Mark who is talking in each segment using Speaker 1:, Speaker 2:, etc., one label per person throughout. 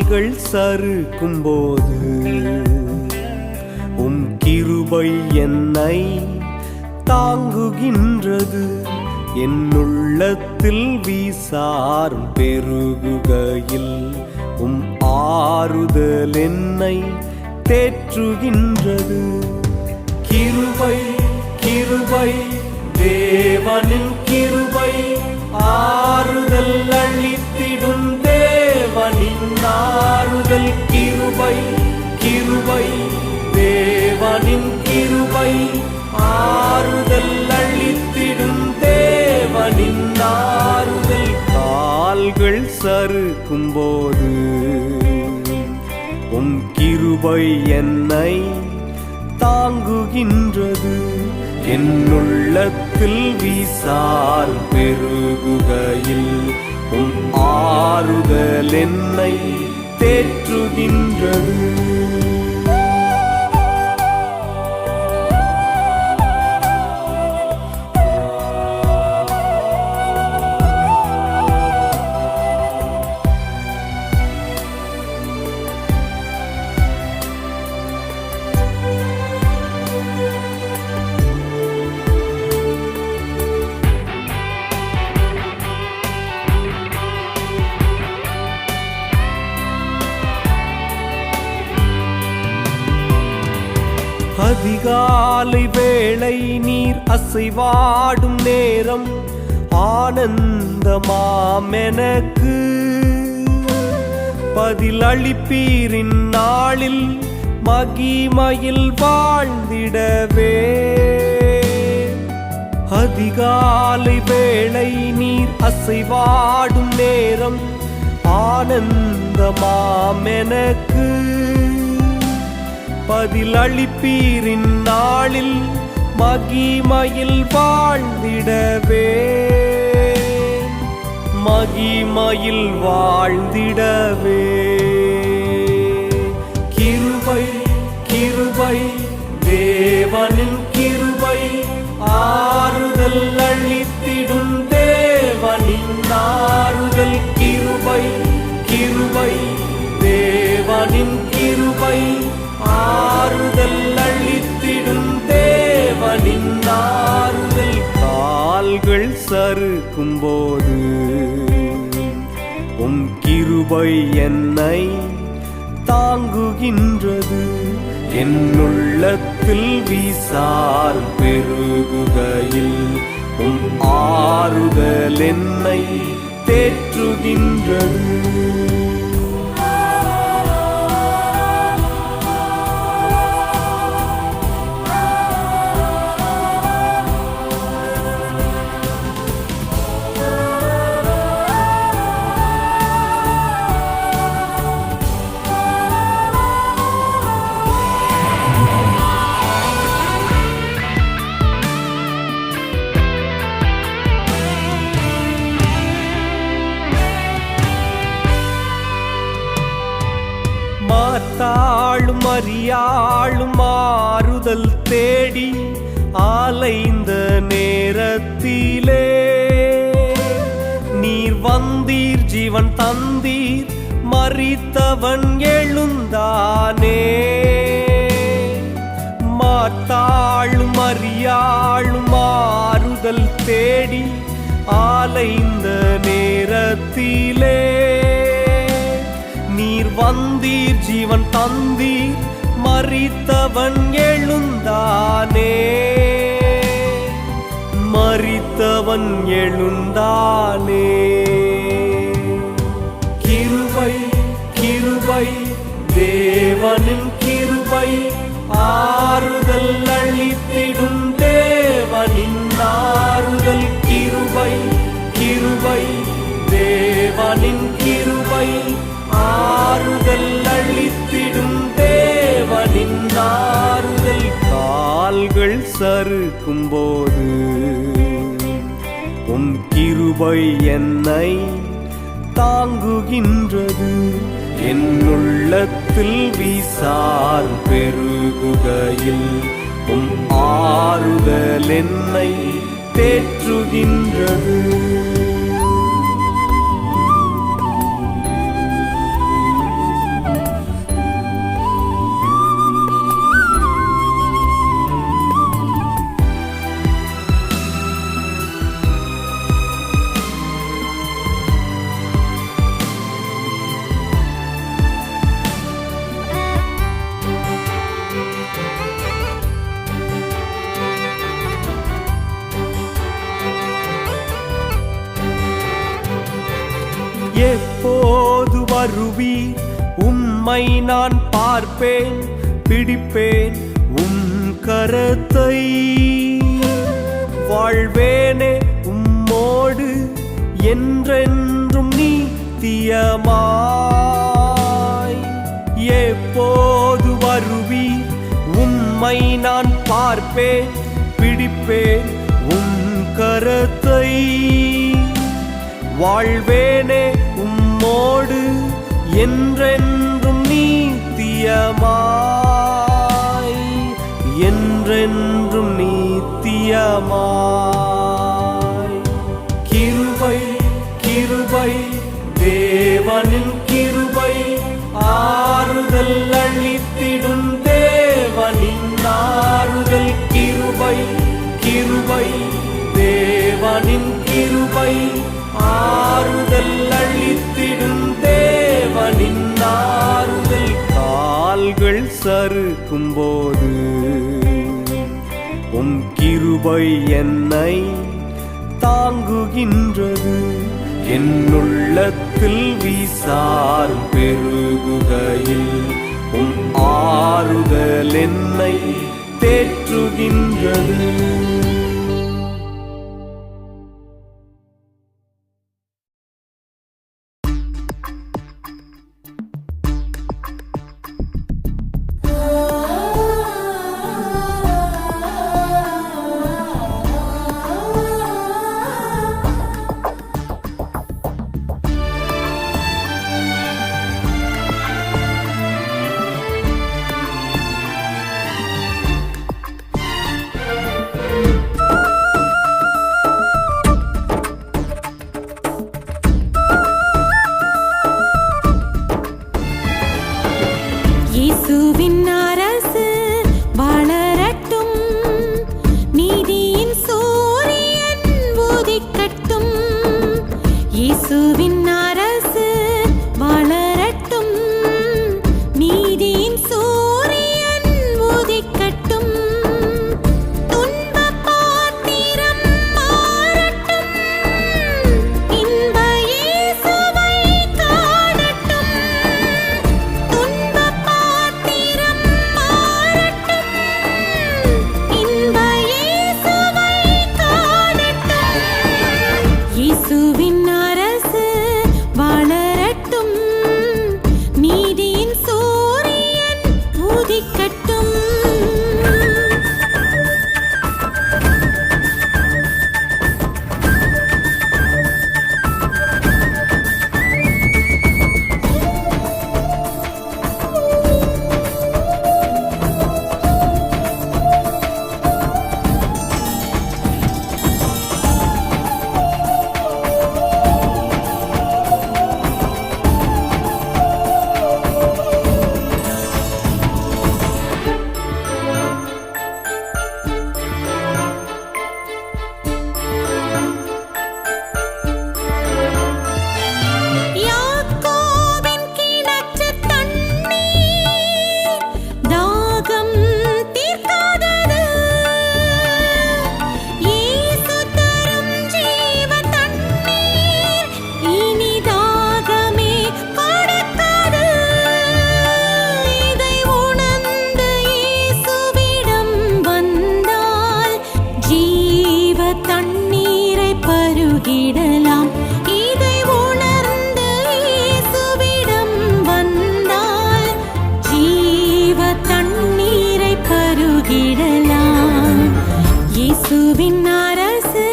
Speaker 1: கால்கள் சறுக்கும்போது உம் கிருபை என்னை தாங்குகின்றது. என் உள்ளத்தில் வீசாரும் பெருகுகையில் உம் ஆறுதல் என்னை தேற்றுகின்றது. கிருபை கிருபை தேவனின் கிருபை ஆறுதல் அளித்திடும் தேவனின் ஆறுதல். கிருபை கிருபை தேவனின் கிருபை ஆறுதல் அளித்திடும் தேவனின் ஆறுதல். கால்கள் சறுக்கும்போது உம் கிருபை என்னை தாங்குகின்றது. என் உள்ளத்தில் வீசார் பெருகுகையில் உம் ஆறுதல் என்னை தேற்றுகின்றது. அதிகாலை வேளை நீர் அசைவாடும் நேரம் ஆனந்தமாம் எனக்கு. பதிலளிப்பீரின் நாளில் மகிமையில் வாழ்ந்திடவே. அதிகாலை வேளை நீர் அசைவாடும் நேரம் ஆனந்தமாம் எனக்கு. பதிலளிப்பீரின் நாளில் மகிமையில் வாழ்ந்திடவே. மகிமையில் வாழ்ந்திடவே. கிருபை கிருபை தேவனின் கிருபை ஆறுதல் அளித்திடும் தேவனின் ஆறுதல். கிருபை கிருபை தேவனின் கிருபை ஆறுதல் அளித்திடும் தேவனின் ஆறுதல். கால்கள் சறுக்கும்போது உம் கிருபை என்னை தாங்குகின்றது. என் உள்ளத்தில் வீசார் பெருகுகையில் உம் ஆறுதல் என்னை தேற்றுகின்றது. மாத்தாளும் அறியாளும் ஆறுதல் தேடி ஆலைந்த நேரத்திலே நீர் வந்தீர் ஜீவன் தந்தீர் மரித்தவன் எழுந்தானே. மாத்தாளும் அறியாளும் ஆறுதல் தேடி ஆலைந்த நேரத்திலே நீர் வந்தீர் ஜீவன் தந்தீர் மரித்தவன் எழுந்தானே. மரித்தவன் எழுந்தானே. கிருபை கிருபை தேவனின் கிருபை ஆறுதல் அளித்திடும் தேவனின் ஆறுதல். கிருபை கிருபை தேவனின் கிருபை ஆறுதல் அளித்திடும் தேவனின் ஆறுதல். கால்கள் சறுக்கும்போது உம் கிருபை என்னை தாங்குகின்றது. என் உள்ளத்தில் வீசார் பெருகுகையில் உம் ஆறுதல் என்னை தேற்றுகின்றது. எப்போது வருவீர்? உம்மை நான் பார்ப்பேன், பிடிப்பேன் உம் கரத்தை. வாழ்வேனே உம்மோடு என்றென்றும் நித்தியமாய். எப்போது வருவீர்? உம்மை நான் பார்ப்பேன், பிடிப்பேன் உம் கரத்தை. வாழ்வேனே உம்மோடு என்றென்றும் நித்தியமாய், என்றென்றும் நித்தியமாய். கிருபை கிருபை தேவனின் கிருபை, ஆறுதல் அளித்திடும் தேவனின் ஆறுதல். கிருபை கிருபை தேவனின் கிருபை, ஆறுதல் அளித்திடும் தேவனின் ஆறுதல். கால்கள் சறுக்கும் போது உம் கிருபை என்னை தாங்குகின்றது. என் உள்ளத்தில் வீசார் பெருகுகையில் உம் ஆறுதல் என்னை தேற்றுகின்றது.
Speaker 2: இயேசுவின் அரசு வளரட்டும், நீதியின் சூரியன் உதிக்கட்டும். இயேசுவின் அரசு வளரட்டும், நீதியின் சூரியன் உதிக்கட்டும். துன்பப் பாத்திரம் மாறட்டும், இன்ப இயேசுவை காணட்டும். துன்பப் பாத்திரம் மாறட்டும், இன்ப இயேசுவை காணட்டும். இயேசுவின் அரசு வளரட்டும், நீதியின் சூரியன் உதிக்கட்டும். யாக்கோபின் கிணற்றுத் தண்ணீர் தாகம் தீர்க்காதது. இயேசு தரும் ஜீவ தண்ணீர் இனி தாகமே கொடுக்காது. இதை உணர்ந்து இயேசுவிடம் வந்தால் ஜீவ தண்ணீரை பருகிடலாம். இதை உணர்ந்து இயேசுவிடம் வந்தால் ஜீவ தண்ணீரை பருகிடலாம். இயேசுவின் அரசு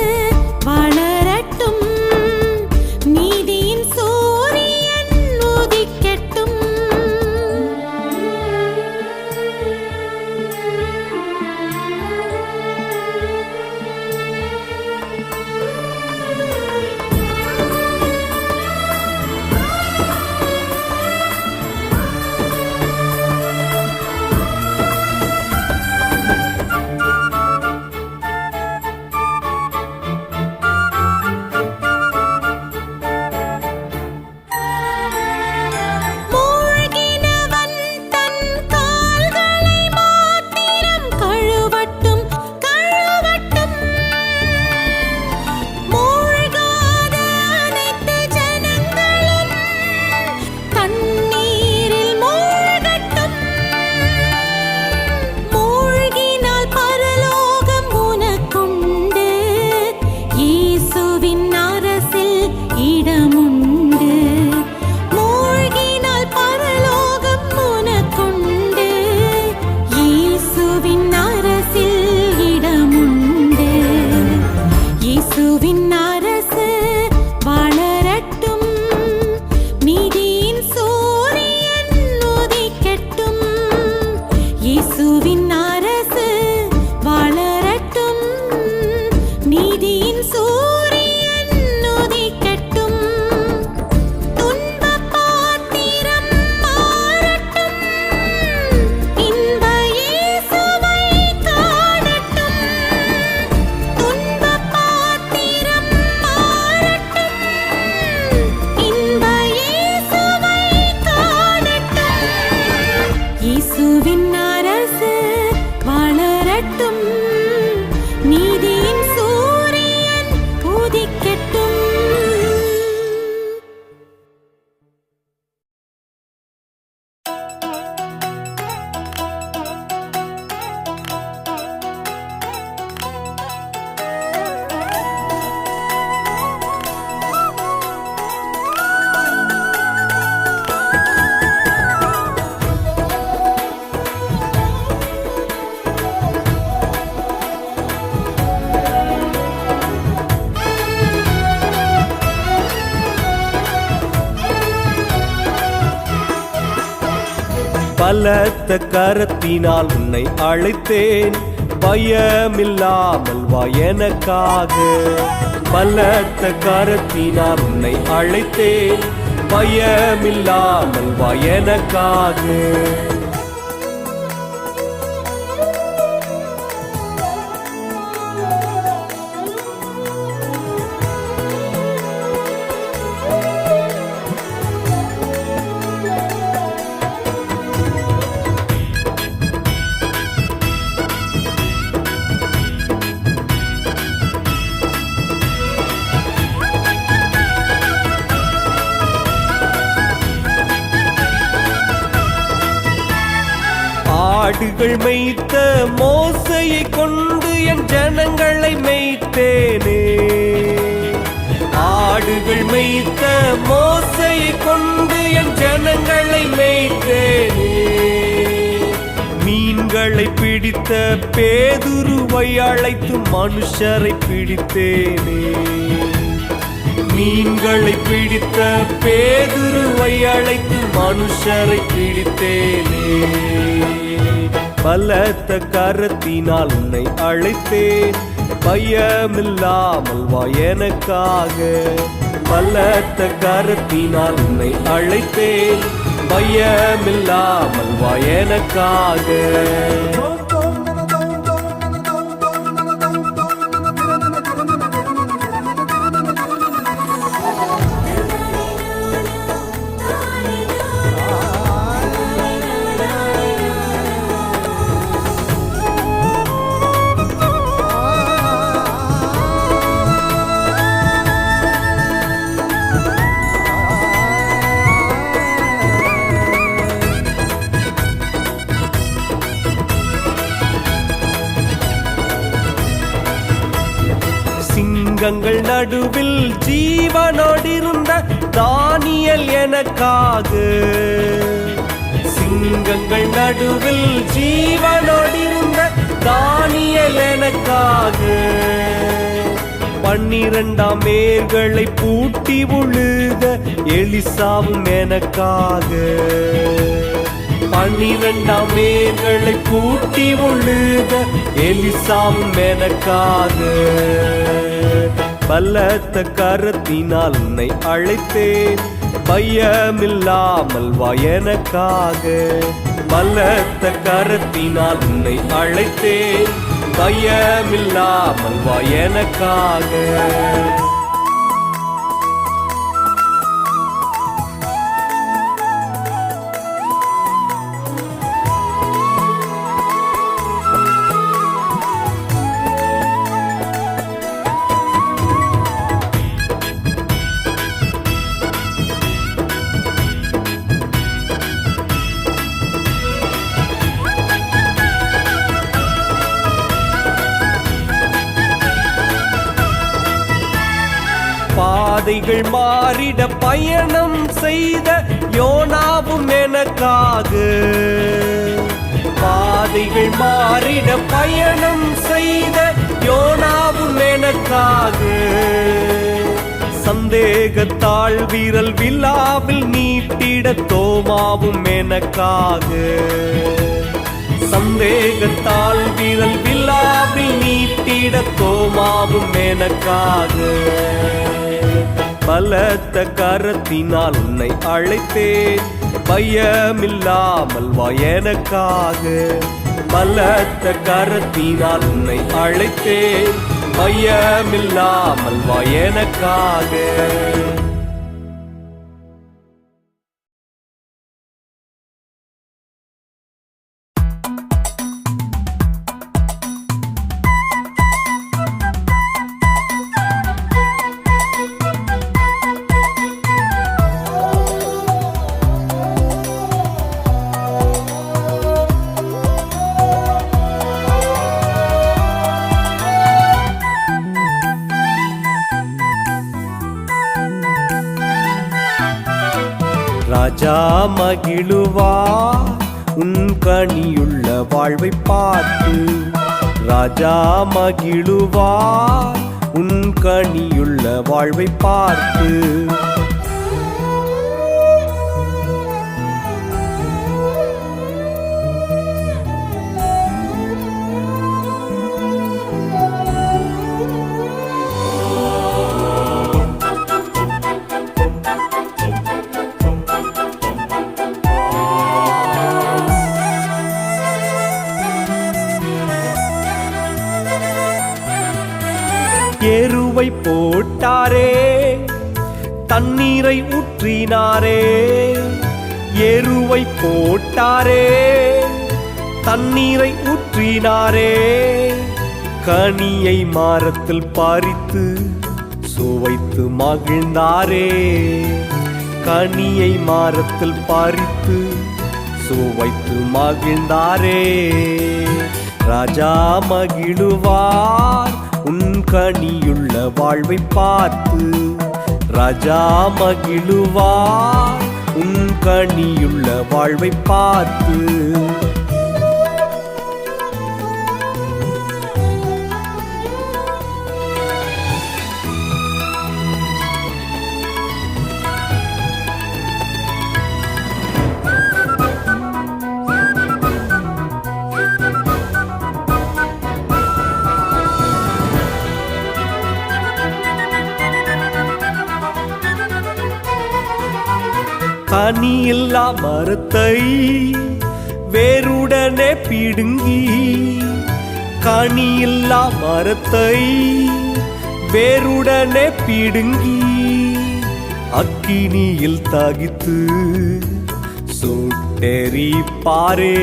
Speaker 2: வளரட்டும், நீதியின் சூரியன் உதிக்கட்டும். வளரட்டும், நீதியின் சூரியன் உதிக்கட்டும்.
Speaker 1: பலத்த கரத்தினால் உன்னை அழைத்தேன், பயமில்லாமல் வா எனக்காக. பலத்த கரத்தினால் உன்னை அழைத்தேன், பயமில்லாமல் வா எனக்காக. ஆடுகள் மேய்த்த மோசையை கொண்டு என் ஜனங்களை மேய்த்தேனே. ஆடுகள் மேய்த்த மோசையை கொண்டு என் ஜனங்களை மேய்த்தேனே. மீன்களை பிடித்த பேதுருவை அழைத்து மனுஷரை பிடித்தேனே. மீன்களை பிடித்த பேதுருவை அழைத்து மனுஷரை பிடித்தேனே. பலத்த கரத்தினால் உன்னை அழைத்தேன், பயமில்லாமல் வா எனக்காக. பலத்த கரத்தினால் உன்னை அழைத்தேன், பயமில்லாமல் வா எனக்காக. சிங்கங்கள் நடுவில் ஜீவனோடிருந்த தானியேல் எனக்காக. சிங்கங்கள் நடுவில் ஜீவனோடிருந்த தானியேல் எனக்காக. 12 மேர்களை பூட்டி உழுத எலிசாவும் எனக்காக. 12 மேர்களை பூட்டி உழுத எலிசாவும் எனக்காக. பலத்த கரத்தினால் உன்னை அழைத்தேன், பயமில்லாமல் வா எனக்காக. பலத்த கரத்தினால் உன்னை அழைத்தேன், பயமில்லாமல் வா எனக்காக. பாதைகள் மாறிட பயணம் செய்த யோனாவும் எனக்காக. பாதைகள் மாறிட பயணம் செய்த யோனாவும் எனக்காக. சந்தேகத்தால் விரல் விழாவில் நீட்டிட தோமாவும் எனக்காக. சந்தேகத்தால் விரல் விழாவில் நீட்டிட தோமாவும் எனக்காக. பலத்த கரத்தினால் உன்னை அழைத்தேன், பயமில்லாமல் வா எனக்காக. பலத்த கரத்தினால் உன்னை அழைத்தேன், பயமில்லாமல் வா எனக்காக. ராஜா மகிழுவார் உன் கனியுள்ள வாழ்வை பார்த்து. ராஜா மகிழுவார் உன் கனியுள்ள வாழ்வை பார்த்து. எருவை போட்டாரே, தண்ணீரை ஊற்றினாரே. எருவை போட்டாரே, தண்ணீரை ஊற்றினாரே. கனியை மரத்தில் பறித்து சுவைத்து மகிழ்ந்தாரே. கனியை மரத்தில் பறித்து சுவைத்து மகிழ்ந்தாரே. ராஜா மகிழுவார் உன் கனியுள்ள வாழ்வை பார்த்து. ராஜா மகிழுவார் உன் கனியுள்ள வாழ்வை பார்த்து. கனியில்லா மரத்தை வேருடனே பிடுங்கி. கனியில்லா மரத்தை வேருடனே பிடுங்கி. அக்கினியில் தகித்து சுட்டெரிப்பாரே.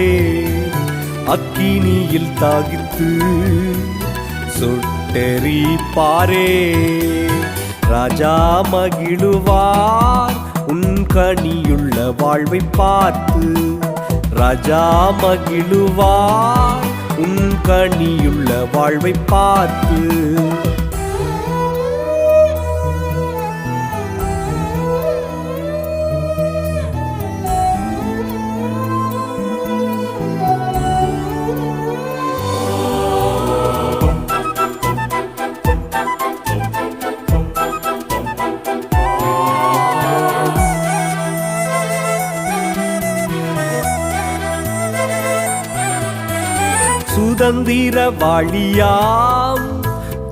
Speaker 1: அக்கினியில் தகித்து சுட்டெரிப்பாரே. ராஜா மகிழுவார் உன் கனியுள்ள வாழ்வை பார்த்து. ராஜா மகிழுவார் உன் கனியுள்ள வாழ்வை பார்த்து. சுதந்திரவாளியாம்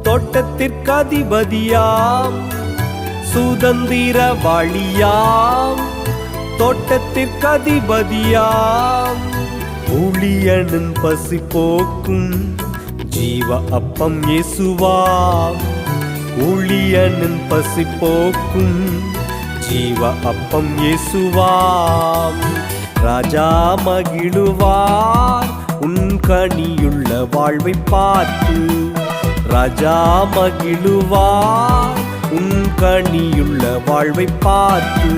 Speaker 1: தோட்டத்திற்கு அதிபதியாம். சுதந்திரவாளியாம் தோட்டத்திற்கு அதிபதியாம். ஊழியனின் பசி போக்கும் ஜீவ அப்பம் இயேசுவாம். ஊழியனின் பசி போக்கும் ஜீவ அப்பம் இயேசுவாம். ராஜா மகிழுவார் உன் கனியுள்ள வாழ்வை பார்த்து. ராஜா மகிழுவார் உன் கனியுள்ள வாழ்வை பார்த்து.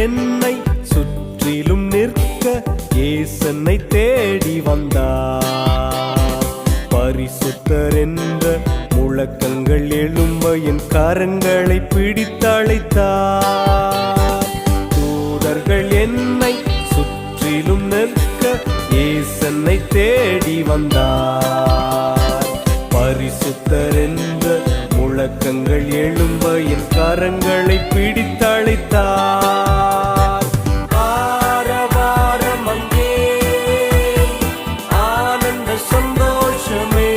Speaker 1: என்னை சுற்றிலும் நிற்க இயேசனை தேடி வந்தார். பரிசுத்தர் என்ற முழக்கங்கள் எழும்ப என் கரங்களை பிடித்தழைத்தார். தூதர்கள் என்னை சுற்றிலும் நிற்க இயேசனை தேடி வந்தார். பரிசுத்தர் என்ற முழக்கங்கள் எழும்ப என் கரங்களை பிடித்தழைத்தார். ஆரவாரம் அங்கே, ஆனந்த சந்தோஷமே.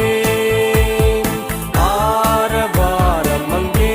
Speaker 1: ஆரவாரம் அங்கே,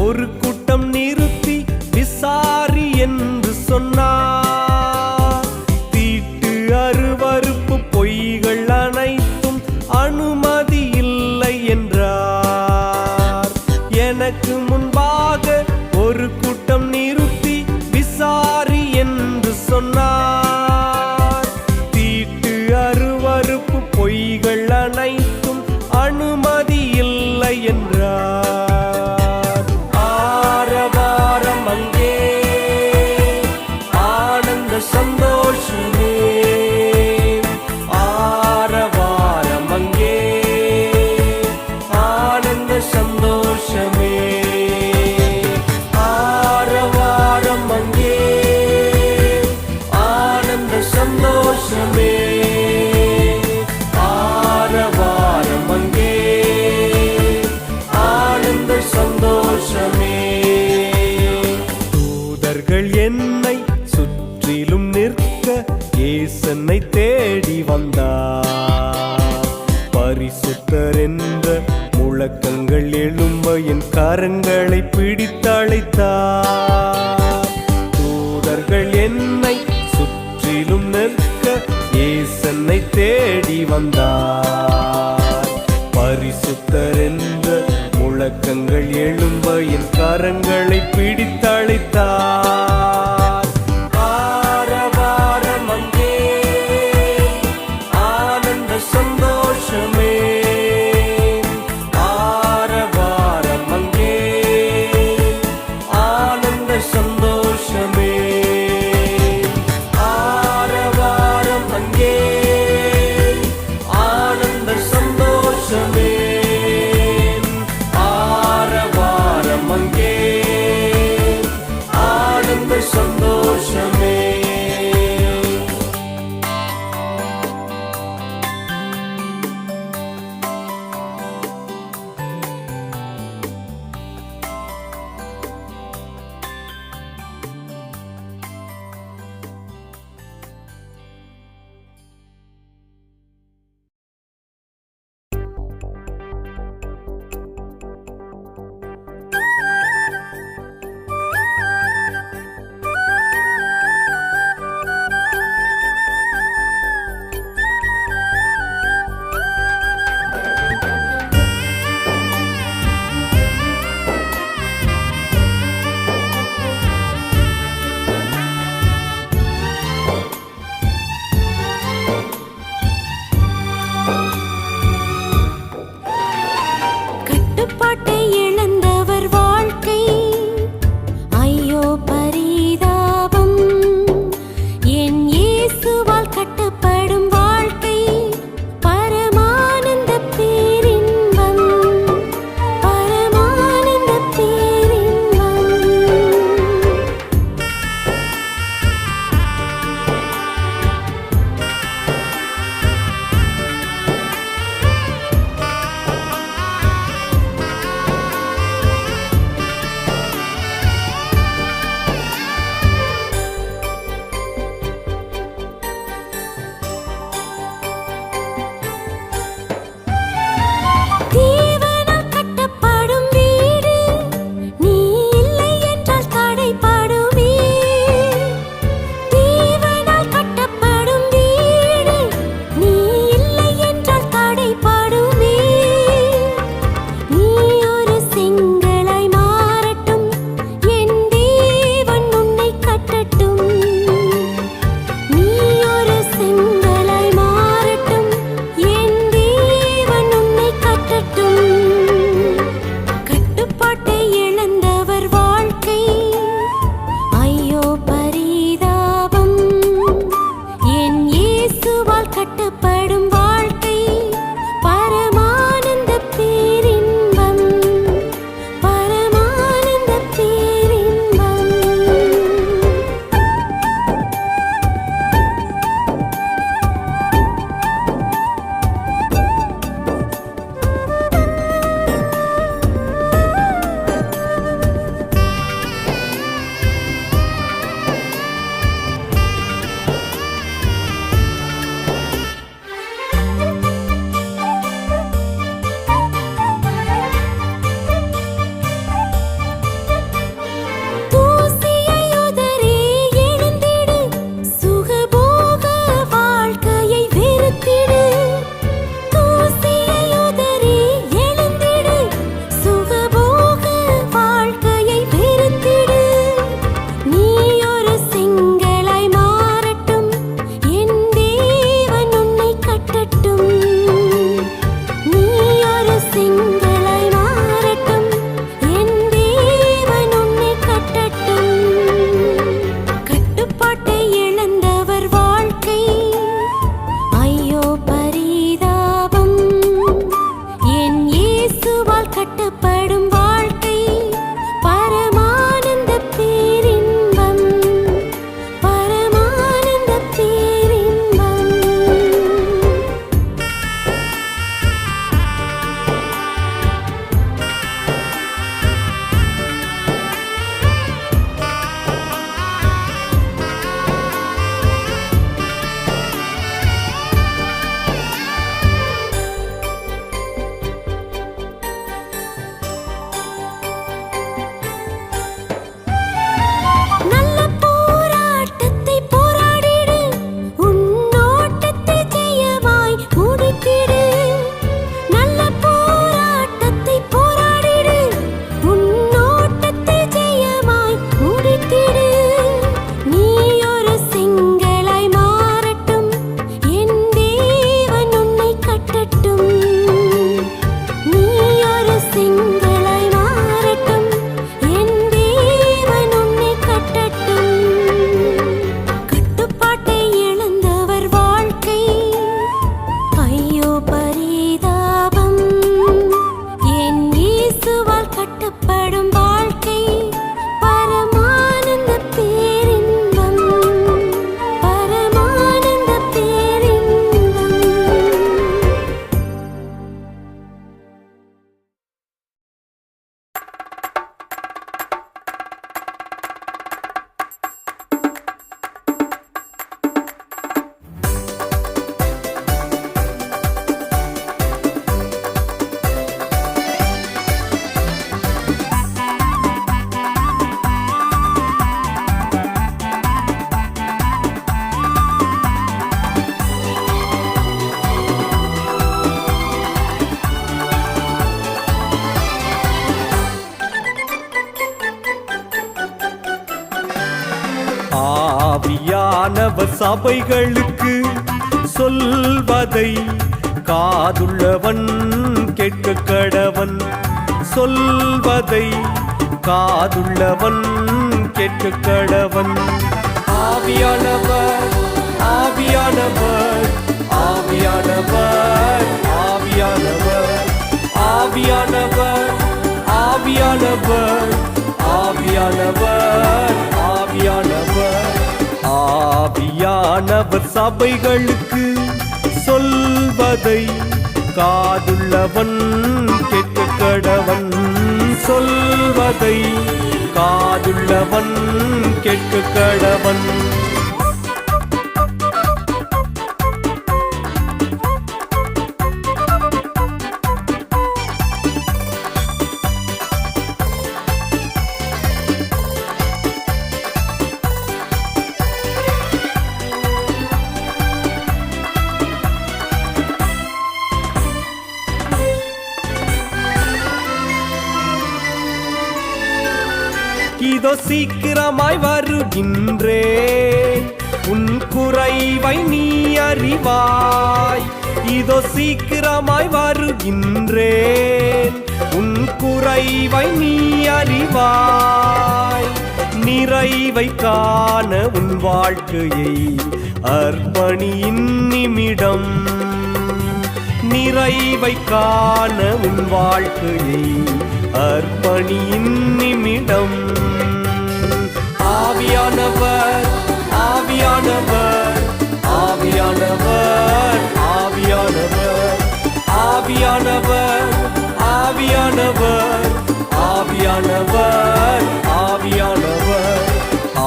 Speaker 1: ஒரு கூட்டம் நிறுத்தி விசாரி என்று சொன்னார். தீட்டு அருவருப்பு பொய்கள் அனைத்தும் அனுமதி இல்லை என்றார். எனக்கு முன்பாக ஒரு கூட்டம் நிறுத்தி விசாரி என்று சொன்னார். தீட்டு அருவருப்பு பொய்கள் அனைத்தும் அனுமதி இல்லை என்றார். ஆரவாரம் அங்கே, ஆனந்த சந்தோஷமே. ஆரவாரம் அங்கே, ஆனந்த சந்தோஷமே. ஆரவாரம் அங்கே, ஆனந்த சந்தோஷமே. ஆரவாரம் அங்கே, ஆனந்த சந்தோஷமே. தூதர்கள் என்னை சுற்றிலும் நிற்க இயேசனை தேடி வந்தார். பரிசுத்தர் என்ற முழக்கங்கள் எழும்ப என் கரங்களை பிடித்தழைத்தார். தூதர்கள் என்னை சுற்றிலும் நிற்க இயேசனை தேடி வந்தார். பரிசுத்தர் என்ற முழக்கங்கள் எழும்ப என் கரங்களை பிடித்தழைத்தார். ஆரவாரம் அங்கே, ஆனந்த சந்தோஷமே. ஆரவாரம் அங்கே, ஆனந்த சந்தோஷமே. ஆரவாரம் அங்கே, ஆனந்த சந்தோஷமே. ஆரவாரம் அங்கே, ஆனந்த ஆவியானவர் சபைகளுக்கு சொல்வதை காதுள்ளவன் கேட்க கடவன். சொல்வதை காதுள்ளவன் கேட்க கடவன். ஆவியானவர் ஆவியானவர் ஆவியானவர் ஆவியானவர் ஆவியானவர் ஆவியானவர் ஆவியானவர் ஆவியானவர் ஆவியானவர் சபைகளுக்கு சொல்வதை காதுள்ளவன் கேட்க கடவன். சொல்வதை காதுள்ளவன் கேட்க கடவன். இதோ சீக்கிரமாய் வருகின்றேன், உன் குறைவை நீ அறிவாய். இதோ சீக்கிரமாய் வருகின்றேன், உன் குறைவை நீ அறிவாய். நிறைவை காண உன் வாழ்க்கையை அர்ப்பணியின் நிமிடம். நிறைவை காண உன் வாழ்க்கையை அர்ப்பணியின் நிமிடம். ஆவியானவர் ஆவியானவர் ஆவியானவர் ஆவியானவர் ஆவியானவர் ஆவியானவர் ஆவியானவர் ஆவியானவர்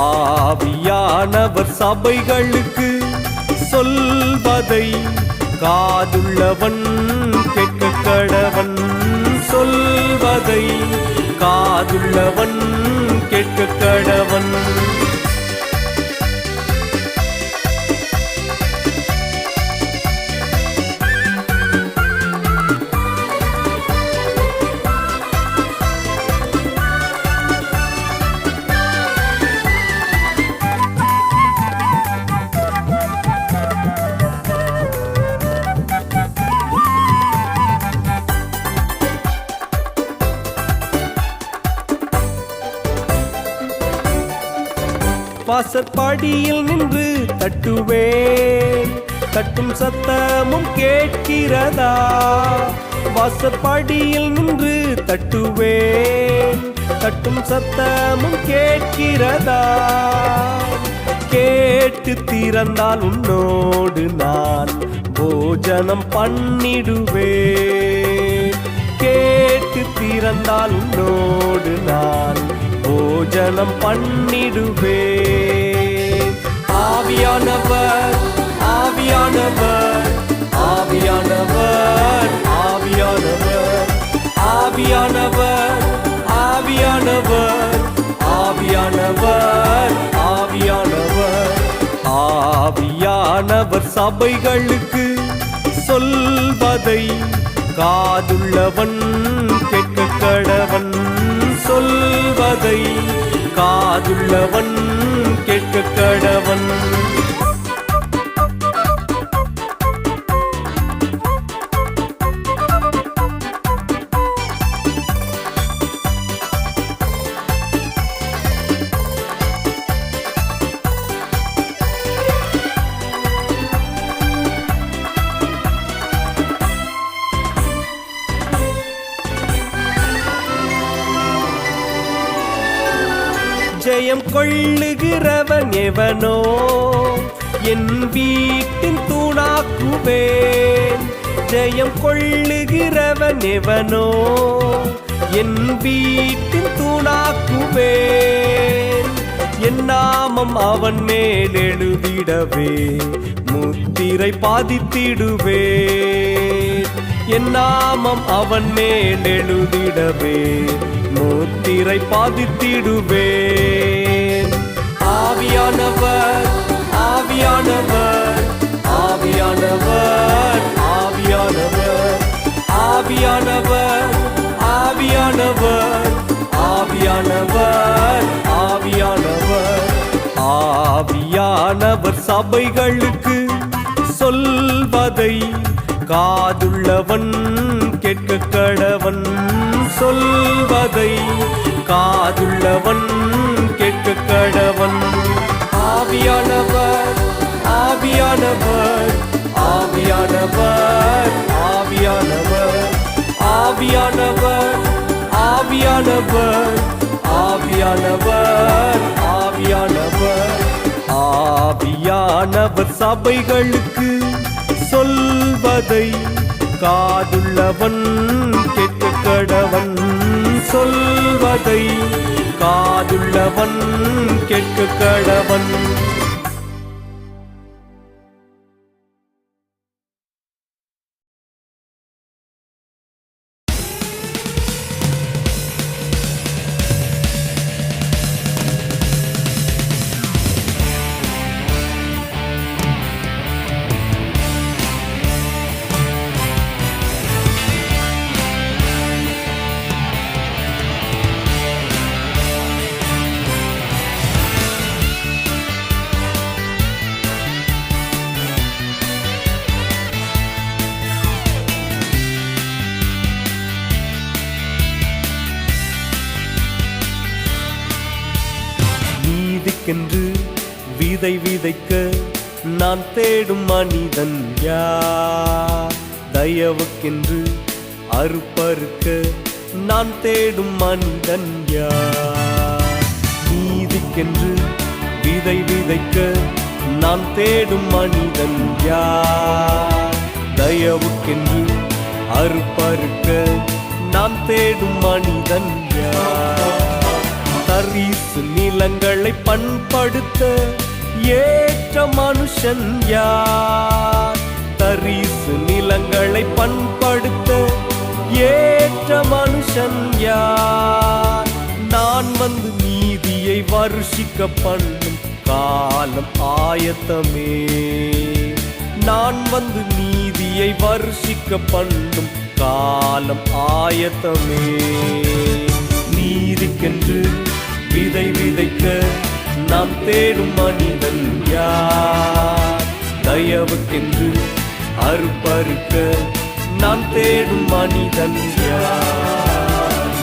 Speaker 1: ஆவியானவர் சபைகளுக்கு சொல்வதை காதுள்ளவன் கேட்க கடவன். சொல்வதை காதுள்ளவன் கேட்க கடவன். வாசற்படியில் நின்று தட்டுவேன், தட்டும் சத்தமும் கேட்கிறதா? வாசற்படியில் நின்று தட்டுவேன், தட்டும் சத்தமும் கேட்கிறதா? கேட்டு திறந்தால் உன்னோடு நான் போஜனம் பண்ணிடுவேன். கேட்டு திறந்தால் உன்னோடு நான் போஜனம் பண்ணிடுவேன். ஆவியானவர் ஆவியானவர் ஆவியானவர் ஆவியானவர் ஆவியானவர் ஆவியானவர் ஆவியானவர் ஆவியானவர் ஆவியானவர் சபைகளுக்கு சொல்வதை காதுள்ளவன் கேட்க கடவன். சொல்வதை காதுள்ளவன் கேட்க கடவன். ஜெயம் கொள்ளுகிறவன் எவனோ என் வீட்டின் தூணாக்குவேன். ஜெயம் கொள்ளுகிறவன் எவனோ என் வீட்டின் தூணாக்குவேன். என் நாமம் அவன் மேல் எழுதிடவே முத்திரை பாதித்திடுவேன். என் நாமம் அவன் மேல் எழுதிடவே முத்திரை பாதித்திடுவேன். ஆவியானவர் ஆவியானவர் ஆவியானவர் ஆவியானவர் ஆவியானவர் ஆவியானவர் ஆவியானவர் ஆவியானவர் ஆவியானவர் சபைகளுக்கு சொல்வதை காதுள்ளவன் கேட்க கடவன். சொல்வதை காதுள்ளவன் கேட்க கடவன். ஆவியானவர் ஆவியானவர் ஆவியானவர் ஆவியானவர் ஆவியானவர் ஆவியானவர் ஆவியானவர் ஆவியானவர் ஆவியானவர் சபைகளுக்கு சொல்வதை காதுள்ளவன் கேட்க கடவன். சொல்வதை காதுள்ளவன் கேட்க கடவன். நீதிக்கென்று விதை விதைக்க நான் தேடும் மனிதன் யார்? தயவுக்கென்று அறுப்பறுக்க நான் தேடும் மனிதன் யார்? நீதிக்கென்று விதை விதைக்க நான் தேடும் மனிதன் யார்? தயவுக்கென்று அறுப்பறுக்க நான் தேடும் மனிதன் யார்? தரிசு நிலங்களை பண்படுத்த ஏற்ற மனுஷன் யார்? தரிசு நிலங்களை பண்படுத்த ஏற்ற மனுஷன் யார்? நான் வந்து நீதியை வருஷிக்க பண்ணும் காலம் ஆயத்தமே. நான் வந்து நீதியை வருஷிக்க பண்ணும் காலம் ஆயத்தமே. நீதிக்கென்று விதை விதைக்க நாம் தேடும் மனிதன் யார்? தயவுக்கென்று அறுப்பறுக்க நாம் தேடும் மனிதன் யார்?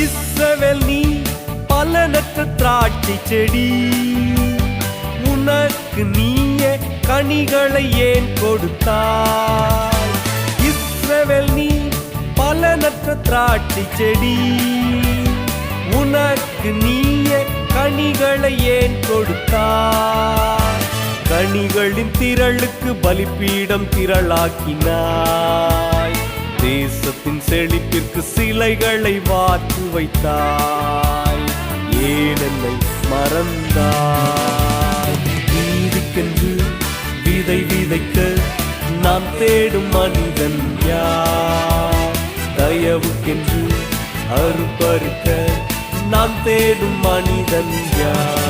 Speaker 1: இஸ்ரவேல் நீ பலனற்ற திராட்சை செடி, உனக்கு நீயே கனிகளை ஏன் கொடுத்தாய்? இஸ்ரவேல் நீ பலனற்ற திராட்சை செடி, உனக்கு நீயே கனிகளை ஏன் கொடுத்தாய்? கனிகளின் திரளுக்கு பலிபீடம் திரளாக்கினாய், தேசத்தின் செழிப்பிற்கு சிலைகளை வார்த்து வைத்தாய். ஏன் என்னை மறந்தாய்? நீதிக்கென்று விதை விதைக்க நாம் தேடும் மனிதன் யார்? தயவுக்கென்று அறுப்பறுக்க நாம் தேடும் மனிதன் யார்?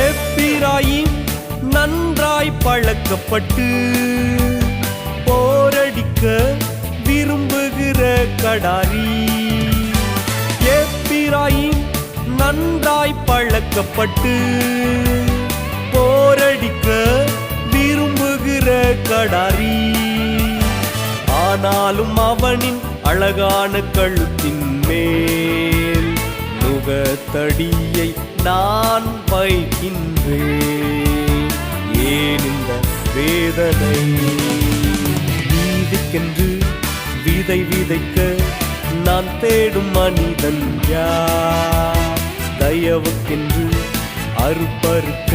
Speaker 1: எப்பிராயீம் நன்றாய் பழக்கப்பட்டு போரடிக்க விரும்புகிற கடாரி. எப்பிராயீம் நன்றாய் பழக்கப்பட்டு போரடிக்க விரும்புகிற கடாரி. ஆனாலும் அவனின் அழகான கழுத்தின் மேல் நுகத்தடியை நான் வைக்கின்றேன். ஏன் இந்த வேதனை? நீதிக்கென்று விதை விதைக்க நான் தேடும் மனிதன் யார்? தயவுக்கென்று அறுப்பறுக்க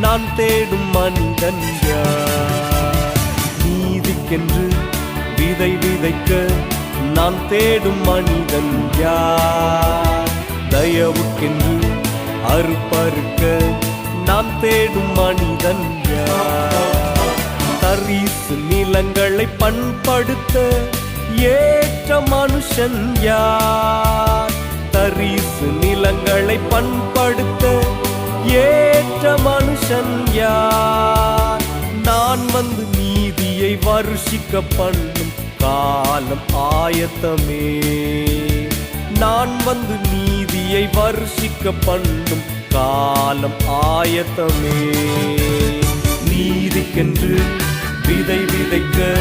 Speaker 1: நான் தேடும் மனிதன் யார்? நீதிக்கென்று விதை விதைக்க நான் தேடும் மனிதன் யார்? தயவுக்கென்று அறுப்பறுக்க நான் தேடும் மனிதன் யார்? தரிசு நிலங்களை பண்படுத்த ஏற்ற மனுஷன் யார்? தரிசு நிலங்களை பண்படுத்த ஏற்ற மனுஷன் யார்? நான் வந்து நீதியை வருஷிக்க பண்ணும் காலம் ஆயத்தமே. நான் வந்து நீதியை வருஷிக்க பண்ணும் காலம் ஆயத்தமே. நீதிக்கென்று விதை விதைக்க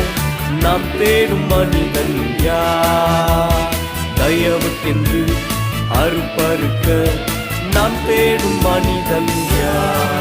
Speaker 1: நாம் தேடும் மனிதன் யார்? தயவுக்கென்று அறுப்பறுக்க நாம் தேடும் மனிதன் யார்?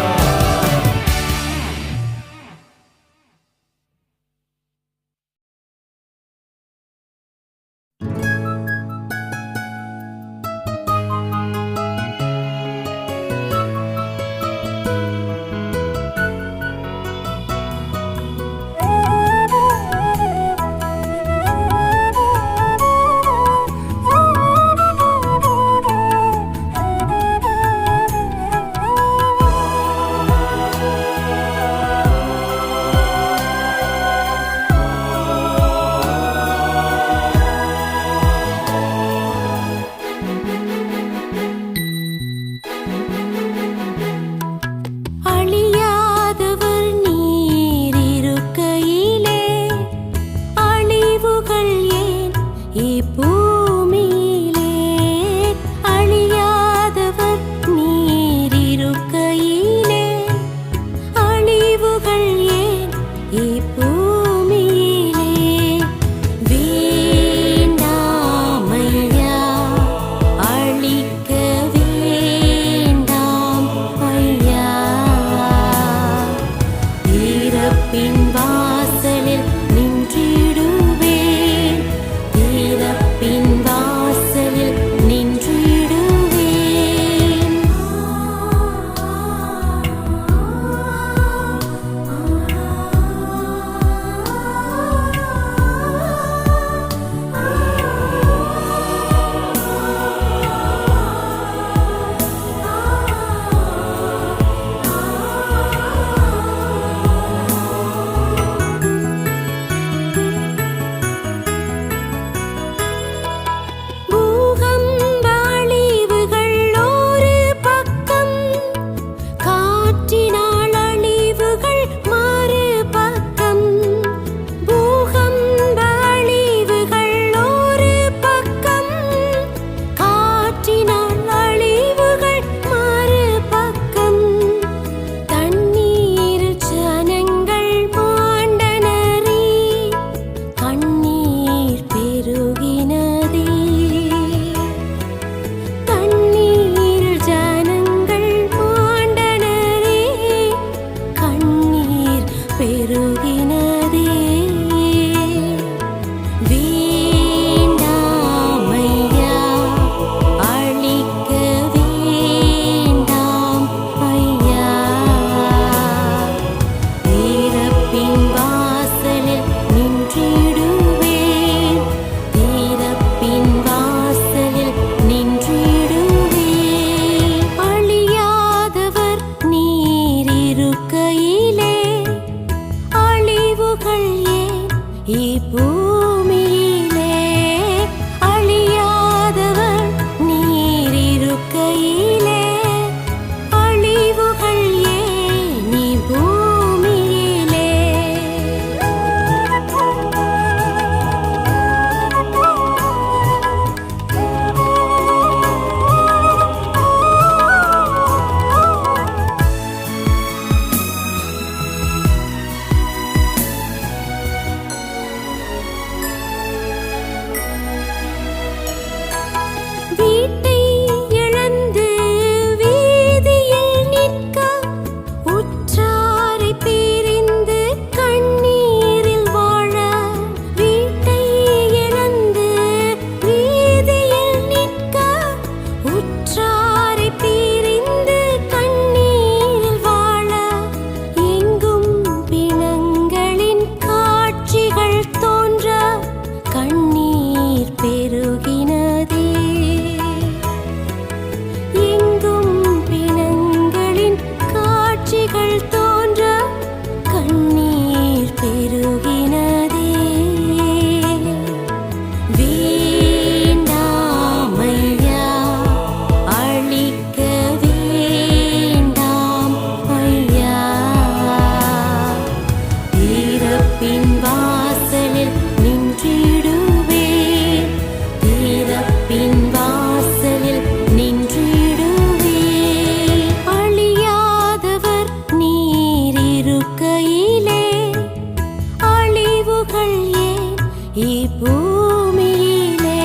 Speaker 2: இப்பூமியிலே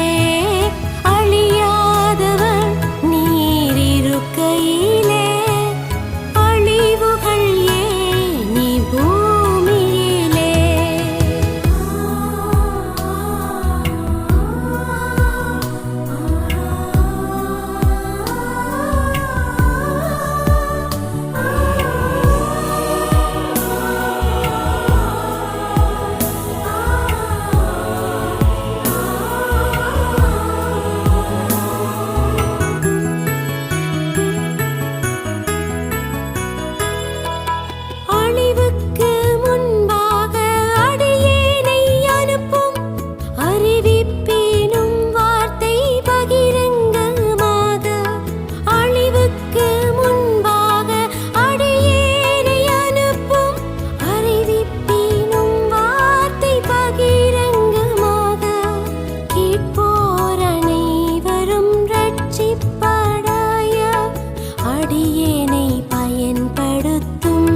Speaker 2: அழியாதவர் நீர் இருக்கையிலே அழிவுகள் ஏன் இப்பூமியிலே? அழிவுக்கு முன்பாக அடியேனை அனுப்பும் அறிவிப்பினும் வார்த்தை பகிரங்கமாக. அழிவுக்கு முன்பாக அடியேனை அனுப்பும் அறிவிப்பினும் வார்த்தை பகிரங்கமாக. கேட்போர் அனைவரும் ரட்சிப்படைய அடியேனை பயன்படுத்தும்.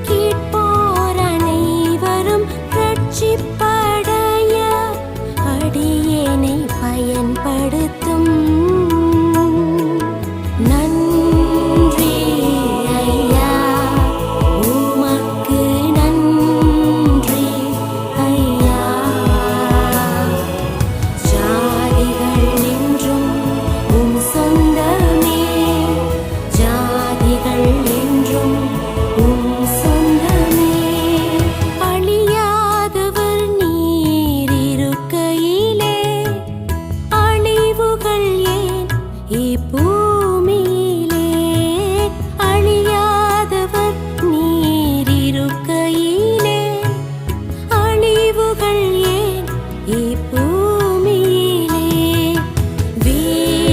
Speaker 2: கேட்போர் அனைவரும் ரட்சிப்படைய அடியேனை பயன்படுத்தும். நன்றி ஐயா, உமக்கு நன்றி ஐயா. ஜாதிகள் என்றும் உம் சொந்தமே, ஜாதிகள் என்றும் உம் சொந்தமே. அழியாதவர் நீர் இருக்கையிலே அழிவுகள் ஏன் இப்பூமியிலே? அழியாதவர் நீர் இருக்கையிலே அழிவுகள் ஏன் இப்பூமியிலே?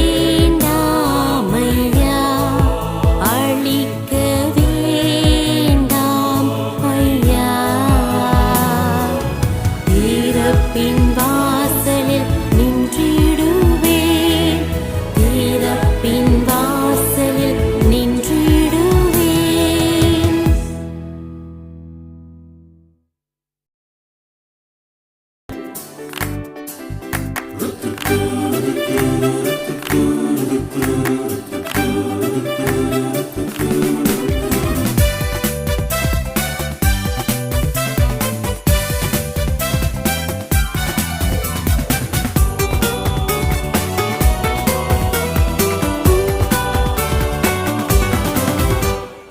Speaker 2: வேண்டாம் ஐயா, அழிக்க வேண்டாம் ஐயா. தீரப்பின் வாசலில் நின்றிடுவேன், தீரப்பின் வாசலில் நின்றிடுவேன்.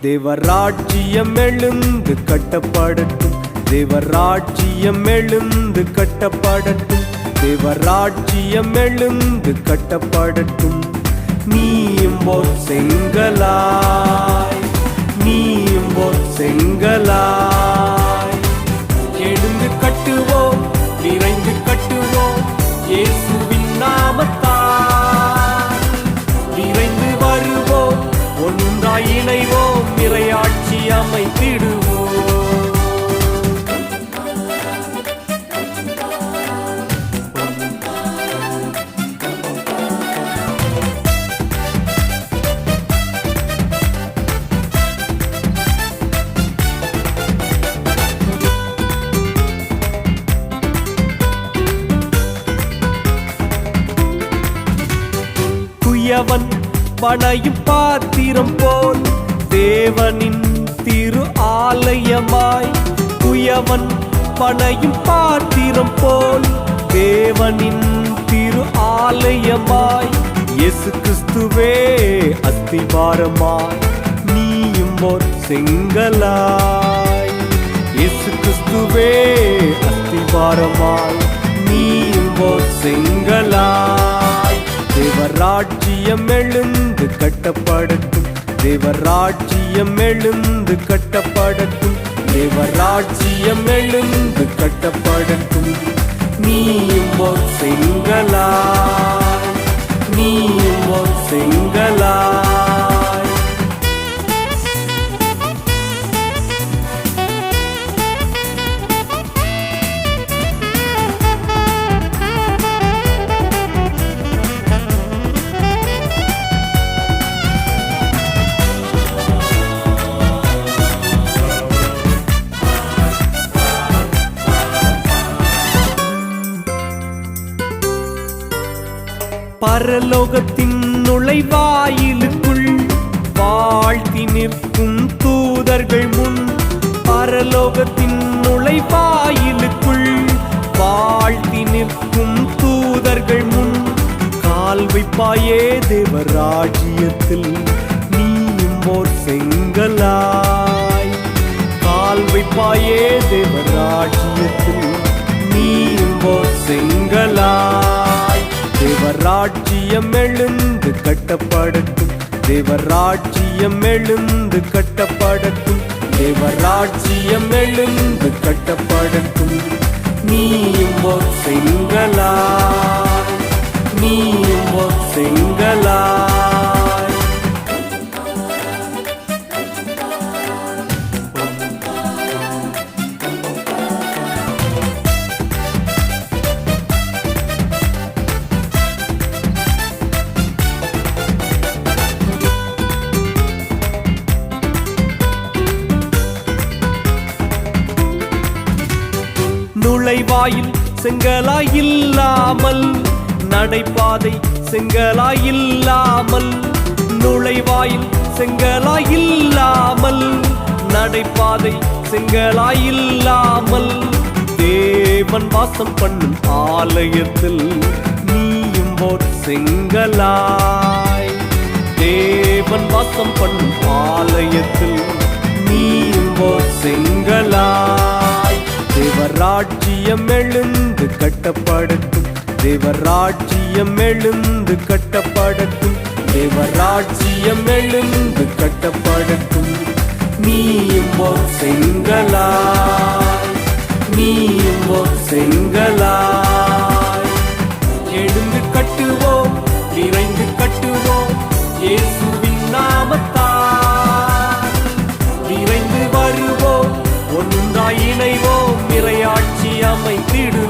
Speaker 1: தேவராட்சியம் எழுந்து கட்டப்படட்டும், தேவராட்சியம் எழுந்து கட்டப்படட்டும், தேவராட்சியம் எழுந்து கட்டப்படட்டும். நீயும் ஓர் செங்கலாய், நீயும் ஓர் செங்கலாய். எழுந்து கட்டுவோம், நிறைந்து கட்டுவோம், இயேசுவின் நாமத்தால். விரைந்து வருவோம், ஒன்றாய் இணைவோம், இறையாட்சி அமைத்திடுவோம். குயவன் பனையும் பாத்திரம் போல் தேவனின் திரு ஆலயமாய். குயவன் பனையும் பாத்திரம் போல் தேவனின் திரு ஆலயமாய். இயேசு கிறிஸ்துவே அஸ்திவாரமாய், நீயும் ஓர் செங்கலாய். இயேசு கிறிஸ்துவே அஸ்திவாரமாய், நீயும் ஓர் செங்கலாய். தேவராட்சியம் எழுந்து கட்டப்படட்டும், தேவராட்சியம் எழுந்து கட்டப்படட்டும், தேவராட்சியம் எழுந்து கட்டப்படட்டும். நீயும் ஓர் செங்கலாய், நீயும் ஓர் செங்கலாய். பரலோகத்தின் நுழைவாயிலுக்குள் வாழ்த்தி நிற்கும் தூதர்கள் முன், பரலோகத்தின் நுழைவாயிலுக்குள் வாழ்த்தி நிற்கும் தூதர்கள் முன், கால் வைப்பாயே தேவராஜ்யத்தில் நீயும் ஓர் செங்கலாய், கால் வைப்பாயே தேவராஜ்யத்தில் நீயும் ஓர் செங்கலாய். தேவராஜ்யம் எழுந்து கட்டப்படட்டும், தேவராஜ்யம் எழுந்து கட்டப்படட்டும், தேவராஜ்யம் எழுந்து கட்டப்படட்டும். நீயும் ஓர் செங்கலாய், நீயும் ஓர் செங்கலாய். நுழைவாயில் செங்கலாயில்லாமல், நடைபாதை செங்கலாயில்லாமல், நுழைவாயில் செங்கலாயில்லாமல், நடைபாதை செங்கலாயில்லாமல், தேவன் வாசம் பண்ணும் ஆலயத்தில் நீயும் ஓர் செங்கலாய், தேவன் வாசம் பண்ணும் ஆலயத்தில் நீயும் ஓர் செங்கலாய். தேவராஜ்யம் எழுந்து கட்டப்படட்டும், தேவராஜ்யம் எழுந்து கட்டப்படட்டும், தேவராஜ்யம் எழுந்து கட்டப்படட்டும். நீயும் ஓர் செங்கலாய், நீயும் ஓர் செங்கலாய். எழுந்து கட்டுவோம், விரைந்து கட்டுவோம், இயேசுவின் நாமத்தால் விரைந்து வருவோம், ஒன்றாய் இணைவோம், இறையாட்சி அமைத்திடுவோம்.